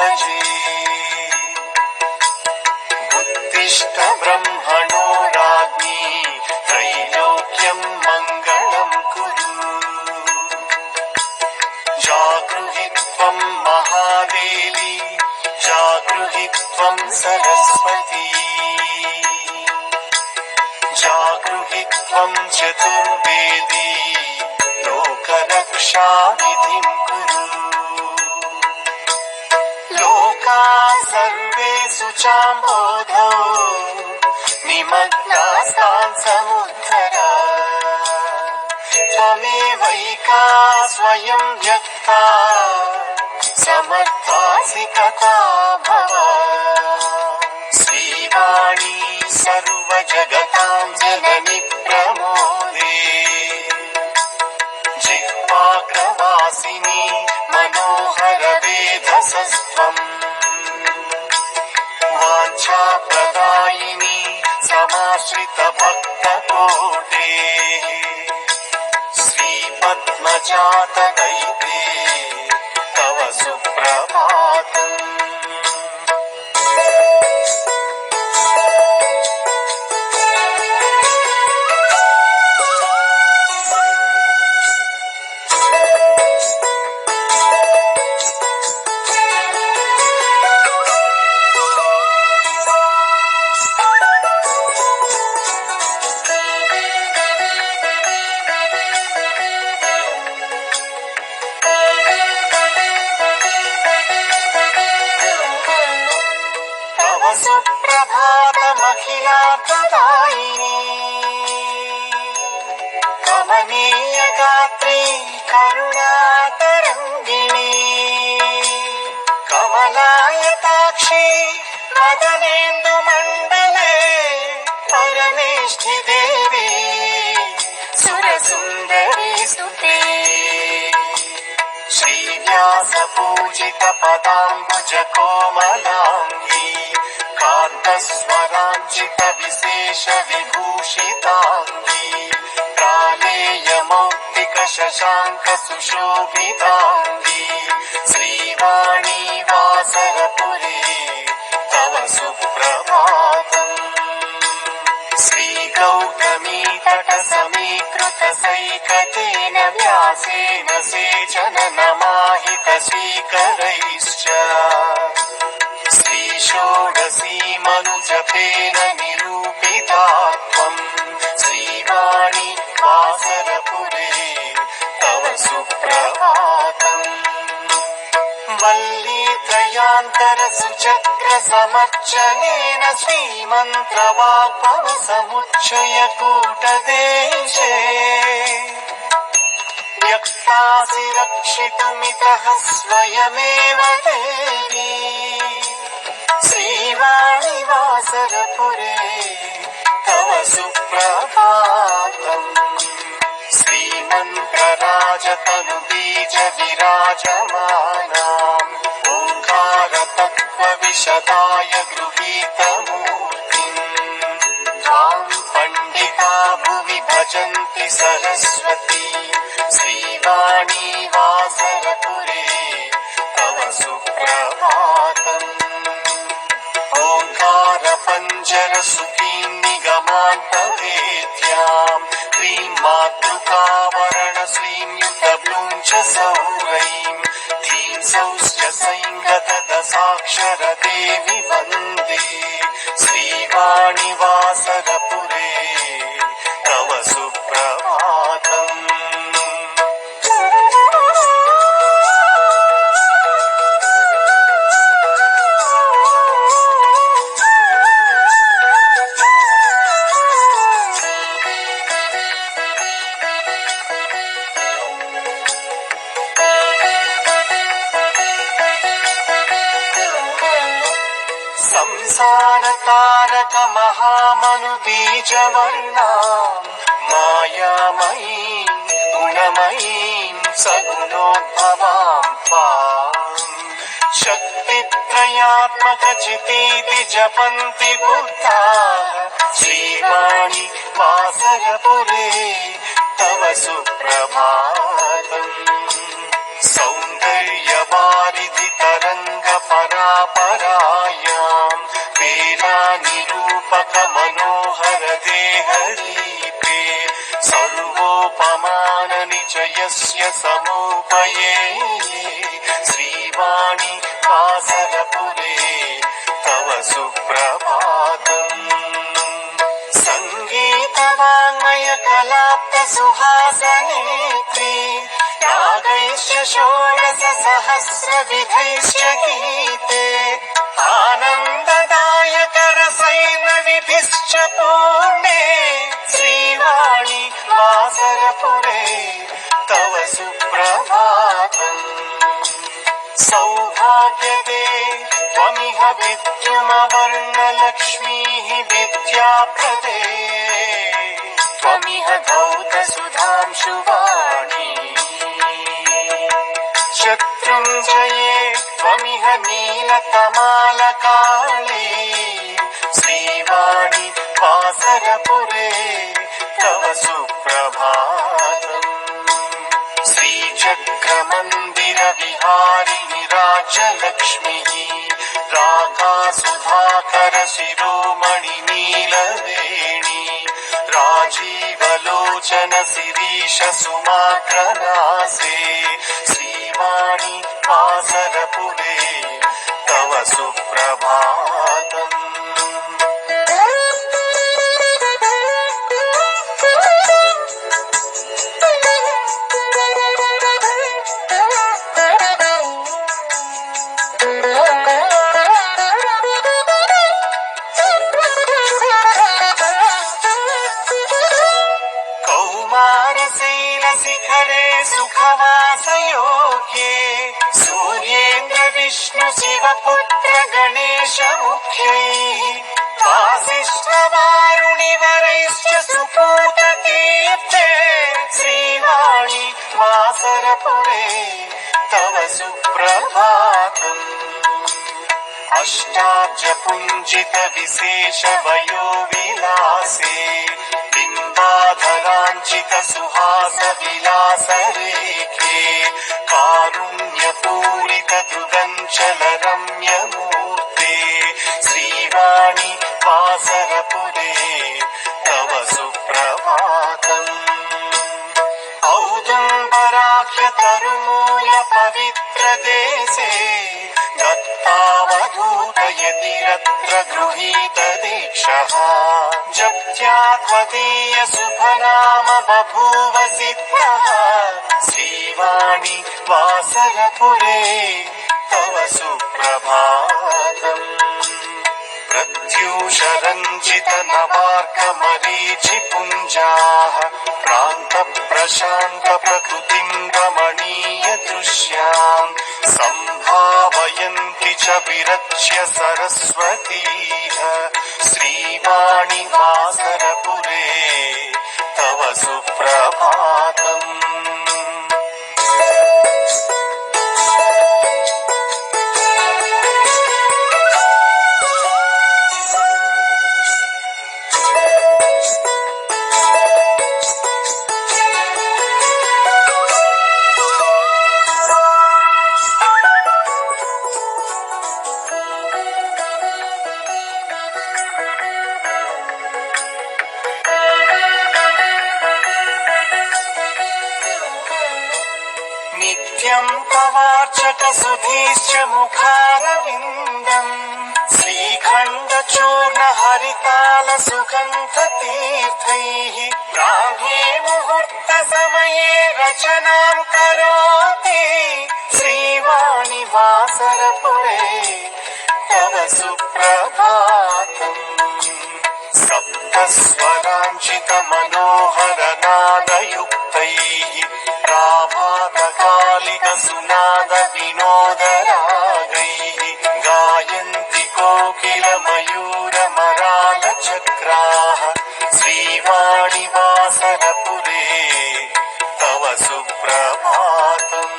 भजे। उत्तिष्ठ ब्रह्मणो राज्ञी त्रैलोक्यं मङ्गलं कुरु। जागृहि त्वं महादेवी जागृहि त्वं सरस्वती। जागृहि त्वं चतुर्वेदी लोकरक्षाविधिं कुरु। लोकाः सर्वे शुचाम्बोधौ निमग्नास्तान् समुद्धर। त्वमेवैका स्वयं व्यक्ता समर्थासि कथा भव। श्रीवाणी सर्वजगतां जननि प्रमोदे। जिह्वाग्रवासिनी मनोहर वेधसस्त्वम्। वाञ्छाप्रदायिनी समाश्रित भक्तकोटे। श्रीपद्मजातदैते तव सुप्रभातम्। सुप्रभातमखिलार्थदायिनी कमनीय गात्री करुणातरङ्गिणी। कमलायताक्षी मदनेन्दुमण्डले परमेष्ठि देवी सुरसुन्दरी स्तुते। श्रीव्यासपूजित पदाम्बुज कोमलाङ्गी कान्तस्वराञ्चित विशेष विभूषिताङ्गी। प्रालेयमौक्तिक शशाङ्क सुशोभिताङ्गी। श्रीवाणी वासरपुरे तव सुप्रभातम्। श्रीगौतमी तट समीकृत सैकतेन व्यासेन सेचन नमाहित श्रीकरैश्च। श्रीषोडशी मनुजपेन निरूपिता त्वम्। श्रीवाणी वासरपुरे तव सुप्रभातम्। वल्लीत्रयान्तर सुचक्र समर्चनेन श्रीमन्त्रवाग्भव समुच्चय कूटदेशे। व्यक्तासि रक्षितुमितः स्वयमेव देवी। श्रीवाणी वासरपुरे तव सुप्रभातम्। श्रीमन्त्रराजतनुबीज विराजमानाम् ओङ्कारतत्त्वविशदाय गृहीतमूर्तिम्। त्वां पण्डिता भुवि भजन्ति सरस्वती। श्रीवाणी वासरपुरे तव सुप्रभातम्। ओङ्कारपञ्जर सुखीं निगमान्तवेद्याम् क्लीं मातृकावरण श्रीं युतब्लूं च सौरैं धीं सौश्च सैङ्गतदशाक्षर देवि वन्दे। श्रीवाणी वासरपुरे तव सुप्रभातम्। संसारतारक महामनुबीजवर्णाम् मायामयीं गुणमयीं सगुणोद्भवां त्वाम्। शक्तित्रयात्मकचितीति जपन्ति बुद्धाः। श्रीवाणी वासरपुरे तव सुप्रभातम्। सौन्दर्यवारिधि तरङ्ग परा यस्य समुपये श्रीवाणी वासरपुरे तव सुप्रभातम् संगीतवाङ्मय कलाप्त सुहासनेत्री रागैश्च षोडश सहस्रविधैश्च गीते आनन्ददायक रसैर्नविभिश्च पूर्णे श्रीवाणी वासरपुरे तव सुप्रभातम् सौभाग्यदे त्वमिह विद्युमवर्णलक्ष्मीः विद्याप्रदे त्वमिह धौतसुधांशुवाणी शत्रुञ्जये त्वमिह नीलतमालकाली श्रीवाणी वासरपुरे तव सुप्रभातम् श्रीचक्रमन्दिरविहारिणि राज्यलक्ष्मीः राकासुधाकर शिरोमणि नीलवेणी राजीवलोचन शिरीश सुमाग्रनासे श्रीवाणी वासरपुरे तव सुप्रभातम् शिखरे सुखवासयोग्ये सूर्येन्द्र विष्णु शिवपुत्र गणेश मुख्यैः वासिष्ठवारुणिवरैश्च सुपूततीर्थे श्रीवाणी वासरपुरे तव सुप्रभातम् अष्टाब्जपुञ्जित विशेष वयो विलासे बिम्बाधराञ्चित सुहास विलास रेखे कारुण्यपूरित दृगञ्चल रम्य मूर्ते श्रीवाणी वासरपुरे तव सुप्रभातम् औदुम्बराख्य तरुमूल पवित्र देशे दत्तावधूत यतिरत्र गृहीत दीक्षः जप्त्या त्वदीय शुभनाम बभूव सिद्धः श्रीवाणी वासरपुरे तव सुप्रभातम् प्रत्यूषरञ्जित नवार्क मरीचि पुञ्जाः प्रान्त प्रशान्त प्रकृतिं रमणीय दृश्याम् सम्भावयन्ति च विरच्य सरस्वतीः श्रीवाणी वासरपुरे तव सुप्रभातम् नित्यं तवार्चक सुधीश्च मुखारविन्दम् श्रीखण्डचूर्ण हरिताल सुगन्ध तीर्थैः ब्राह्मे मुहूर्त समये रचनां करोति श्रीवाणी वासरपुरे तव सुप्रभातम् सप्तस्वराञ्चित मनोहर नादयुक्तैः प्राभातकालिक सुनाद विनोदरागैः गायन्ति कोकिल मयूर मराल चक्राः श्रीवाणी वासरपुरे तव सुप्रभातम्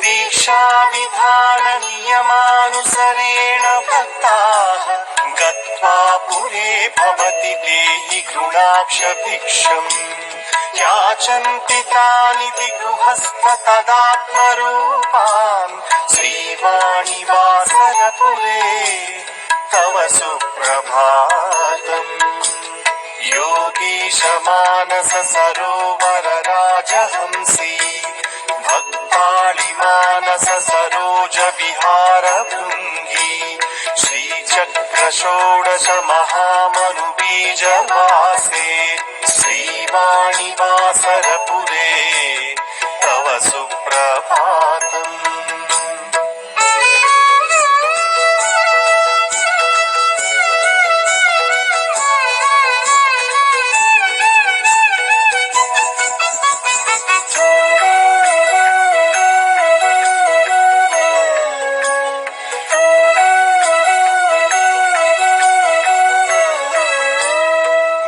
दीक्षा विधान नियमानुसरेण भक्ताः गत्वा पुरे भवति देहि गृणाक्ष भिक्षम् याचन्ति तानिति गृहस्थ तदात्मरूपान् श्रीवाणी वासरपुरे तव सुप्रभातम् योगीश मानस सरोवर राजहंसी भक्ताळि मानस सरोज विहार भृङ्गी श्रीचक्र षोडश महामनु बीज वासे श्रीवाणिवासरपुरे तव सुप्रभातम्।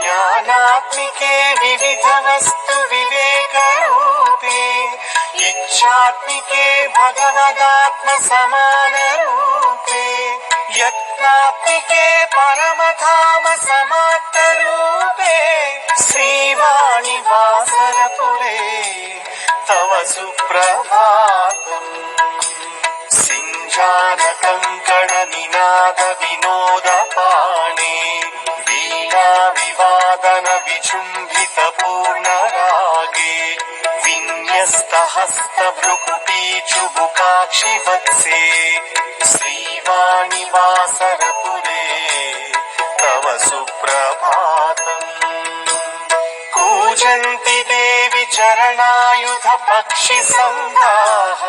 ज्ञानात्मिके विविध वस्तु विवेक रूपे इच्छात्मिके भगवदात्म समान रूपे यत्नात्मिके परमधाम समाप्त रूपे श्रीवाणिवासरपुरे तव सुप्रभातम्। सिञ्जानकङ्कण निनाद विनोद पाणे वीणा विवादन विचुम्बित पूर्ण रागे विन्यस्त हस्त भ्रुकुटी चुबुकाक्षि वत्से श्रीवाणिवासरपुरे तव सुप्रभातम्। कूजन्ति देवि चरणायुध पक्षि संगाः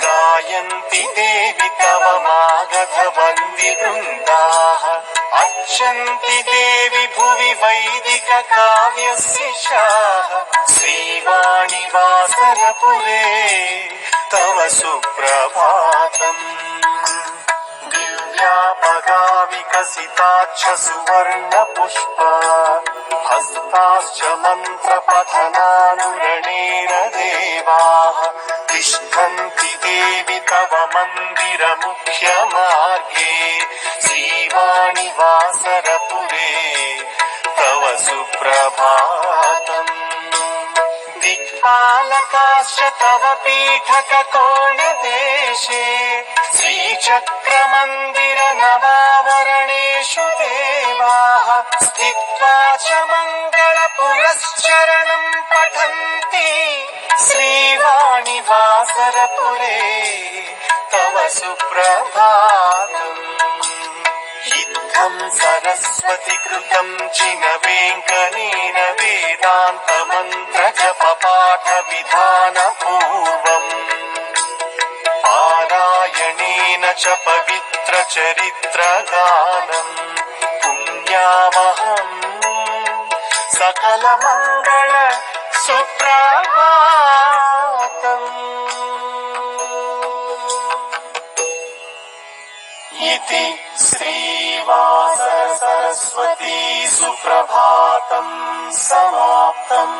गायन्ति देवि तव मागध वन्दि वृन्दाः अर्चन्ति देवि भुवि वैदिक काव्यस्य शाः श्रीवाणिवासरपुरे तव सुप्रभातम्। दिव्यापगा विकसिताच्छ सुवर्ण पुष्प हस्ताश्च मन्त्र पठनानुरणेन देवाः तिष्ठन्ति देवि तव मन्दिर मुख्य मार्गे श्रीवाणिवासरपुरे तव सुप्रभातम्। दिक्पालकाश्च तव पीठक कोणदेशे श्रीचक्रमन्दिर नवावरणेषु देवाः स्थित्वा च मङ्गल पुरश्चरणम् पठन्ति श्रीवाणिवासरपुरे तव सुप्रभातम्। इत्थं सरस्वती कृतं चिन वेङ्कनेन वेदान्त मन्त्र जप पाठ विधान पूर्वम् पारायणेन च पवित्र चरित्र गानम् पुण्यावहम् सकल मंगल सुप्रभातम्। इति श्रीवासर सरस्वती सुप्रभातम् समाप्तम्।